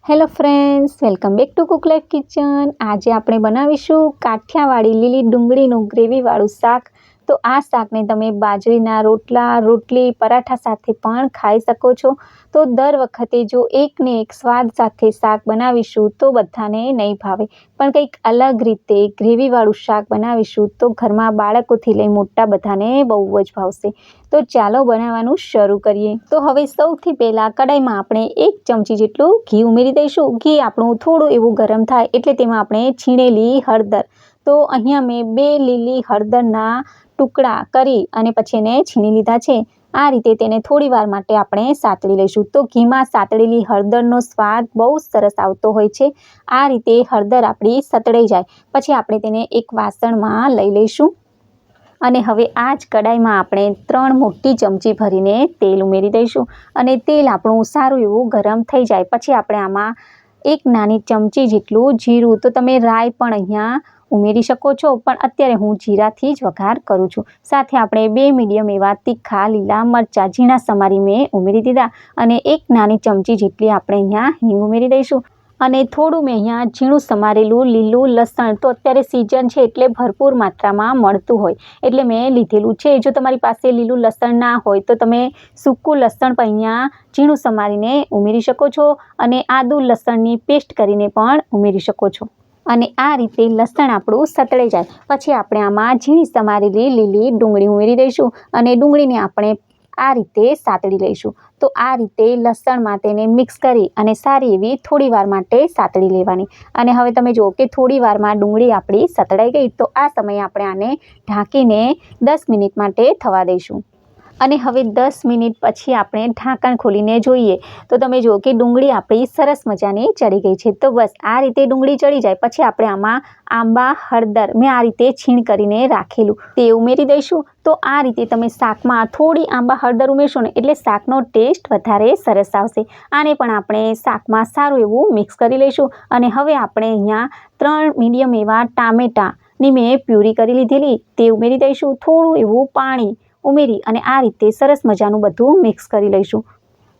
Hello friends, welcome back to cook life kitchen. આજે આપણે બનાવીશું કાઠિયાવાડી લીલી ડુંગળીનું ગ્રેવીવાળું શાક। તો આ શાકને તમે બાજરીના રોટલા, રોટલી, પરાઠા સાથે પણ ખાઈ શકો છો। તો દર વખતે જો એકને એક સ્વાદ સાથે શાક બનાવીશું તો બધાને નહીં ભાવે, પણ કંઈક અલગ રીતે ગ્રેવીવાળું શાક બનાવીશું તો ઘરમાં બાળકોથી લઈ મોટા બધાને બહુ જ ભાવશે। તો ચાલો બનાવવાનું શરૂ કરીએ। તો હવે સૌથી પહેલાં કડાઈમાં આપણે 1 ચમચી જેટલું ઘી ઉમેરી દઈશું। ઘી આપણું થોડું એવું ગરમ થાય એટલે તેમાં આપણે છીણેલી હળદર, તો અહીંયા મેં 2 લીલી હળદરના ટુકડા કરી અને પછી એને છીણી લીધા છે। આ રીતે તેને થોડી વાર માટે આપણે સાતળી લઈશું। તો ઘીમાં સાતળેલી હળદરનો સ્વાદ બહુ સરસ આવતો હોય છે। આ રીતે હળદર આપણી સતળાઈ જાય પછી આપણે તેને એક વાસણમાં લઈ લઈશું અને હવે આ જ કડાઈમાં આપણે 3 મોટી ચમચી ભરીને તેલ ઉમેરી દઈશું અને તેલ આપણું સારું એવું ગરમ થઈ જાય પછી આપણે આમાં 1 નાની ચમચી જેટલું જીરું, તો તમે રાઈ પણ અહીંયા ઉમેરી શકો છો, પણ અત્યારે હું જીરાથી જ વઘાર કરું છું। સાથે આપણે 2 મીડિયમ એવા તીખા લીલા મરચાં ઝીણા સમારી મેં ઉમેરી દીધા અને 1 નાની ચમચી જેટલી આપણે અહીંયા હિંગ ઉમેરી દઈશું અને થોડું મેં અહીંયા ઝીણું સમારેલું લીલું લસણ, તો અત્યારે સિઝન છે એટલે ભરપૂર માત્રામાં મળતું હોય એટલે મેં લીધેલું છે। જો તમારી પાસે લીલું લસણ ના હોય તો તમે સૂકું લસણ પણ અહીંયા ઝીણું સમારીને ઉમેરી શકો છો અને આદુ લસણની પેસ્ટ કરીને પણ ઉમેરી શકો છો। અને આ રીતે લસણ આપણું સતળાઈ જાય પછી આપણે આમાં ઝીણી સમારેલી લીલી ડુંગળી ઉમેરી દઈશું અને ડુંગળીને આપણે આ રીતે સાતળી લઈશું। તો આ રીતે લસણમાં તેને મિક્સ કરી અને સારી એવી થોડી વાર માટે સાતળી લેવાની અને હવે તમે જુઓ કે થોડી વારમાં ડુંગળી આપણી સતળાઈ ગઈ, તો આ સમયે આપણે આને ઢાંકીને 10 મિનિટ માટે થવા દઈશું અને હવે 10 મિનિટ પછી આપણે ઢાંકણ ખોલીને જોઈએ તો તમે જુઓ કે ડુંગળી આપણી સરસ મજાની ચડી ગઈ છે। તો બસ આ રીતે ડુંગળી ચડી જાય પછી આપણે આમાં આંબા હળદર મેં આ રીતે છીણ કરીને રાખેલું તે ઉમેરી દઈશું। તો આ રીતે તમે શાકમાં થોડી આંબા હળદર ઉમેરશો ને એટલે શાકનો ટેસ્ટ વધારે સરસ આવશે। આને પણ આપણે શાકમાં સારું એવું મિક્સ કરી લઈશું અને હવે આપણે અહીંયા 3 મીડિયમ એવા ટામેટાની મેં પ્યુરી કરી લીધેલી તે ઉમેરી દઈશું। થોડું એવું પાણી ઉમેરી અને આ રીતે સરસ મજાનું બધું મિક્સ કરી લઈશું।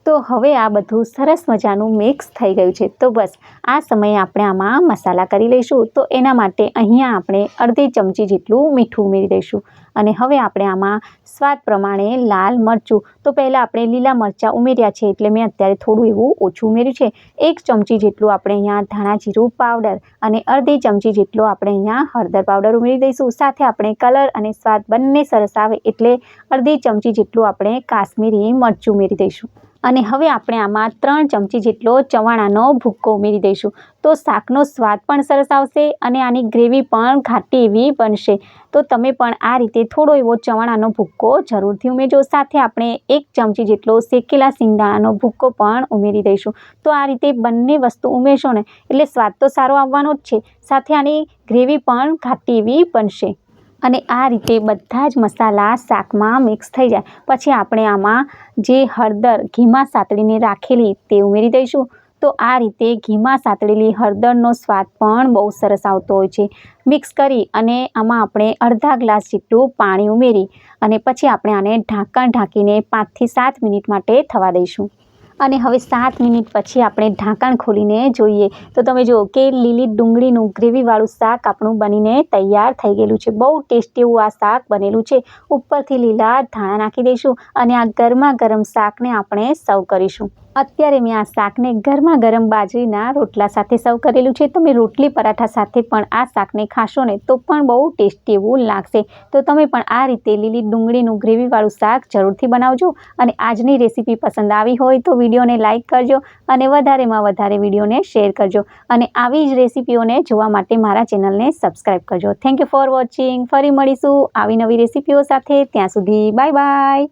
તો હવે આ બધું સરસ મજાનું મિક્સ થઈ ગયું છે। તો બસ આ સમયે આપણે આમાં મસાલા કરી લઈશું। તો એના માટે અહીંયા આપણે અડધી ચમચી જેટલું મીઠું ઉમેરી દઈશું અને હવે આપણે આમાં સ્વાદ પ્રમાણે લાલ મરચું, તો પહેલાં આપણે લીલા મરચાં ઉમેર્યા છે એટલે મેં અત્યારે થોડું એવું ઓછું ઉમેર્યું છે। 1 ચમચી જેટલું આપણે અહીંયા ધાણા જીરું પાવડર અને અડધી ચમચી જેટલો આપણે અહીંયા હળદર પાવડર ઉમેરી દઈશું। સાથે આપણે કલર અને સ્વાદ બંને સરસ આવે એટલે અડધી ચમચી જેટલું આપણે કાશ્મીરી મરચું ઉમેરી દઈશું અને હવે આપણે આમાં 3 ચમચી જેટલો ચવાણાનો ભૂક્કો ઉમેરી દઈશું। તો શાકનો સ્વાદ પણ સરસ આવશે અને આની ગ્રેવી પણ ઘાટી એવી બનશે। તો તમે પણ આ રીતે થોડો એવો ચવાણાનો ભૂક્કો જરૂરથી ઉમેરજો। સાથે આપણે 1 ચમચી જેટલો શેકેલા સિંગદાણાનો ભૂક્કો પણ ઉમેરી દઈશું। તો આ રીતે બંને વસ્તુ ઉમેરશો ને એટલે સ્વાદ તો સારો આવવાનો જ છે, સાથે આની ગ્રેવી પણ ઘાટી એવી બનશે અને આ રીતે બધા જ મસાલા શાકમાં મિક્સ થઈ જાય પછી આપણે આમાં જે હળદર ઘીમાં સાતળીને રાખેલી તે ઉમેરી દઈશું। તો આ રીતે ઘીમાં સાતળેલી હળદરનો સ્વાદ પણ બહુ સરસ આવતો હોય છે। મિક્સ કરી અને આમાં આપણે અડધા ગ્લાસ જેટલું પાણી ઉમેરી અને પછી આપણે આને ઢાંકણ ઢાંકીને 5 થી 7 મિનિટ માટે થવા દઈશું અને હવે 7 મિનિટ પછી આપણે ઢાંકણ ખોલીને જોઈએ તો તમે જુઓ કે લીલી ડુંગળીનું ગ્રેવીવાળું શાક આપણું બનીને તૈયાર થઈ ગયેલું છે। બહુ ટેસ્ટી એવું આ શાક બનેલું છે। ઉપરથી લીલા ધાણા નાખી દઈશું અને આ ગરમા ગરમ શાકને આપણે સર્વ કરીશું। અત્યારે મેં આ શાકને ગરમા ગરમ બાજરીના રોટલા સાથે સર્વ કરેલું છે। તમે રોટલી પરાઠા સાથે પણ આ શાકને ખાશો ને તો પણ બહુ ટેસ્ટી એવું લાગશે। તો તમે પણ આ રીતે લીલી ડુંગળીનું ગ્રેવીવાળું શાક જરૂરથી બનાવજો અને આજની રેસીપી પસંદ આવી હોય તો વિડીયોને લાઇક કરજો અને વધારેમાં વધારે વિડીયોને શેર કરજો અને આવી જ રેસીપીઓને જોવા માટે મારા ચેનલને સબસ્ક્રાઈબ કરજો। Thank you for watching. ફરી મળીશું આવી નવી રેસીપીઓ સાથે, ત્યાં સુધી બાય બાય।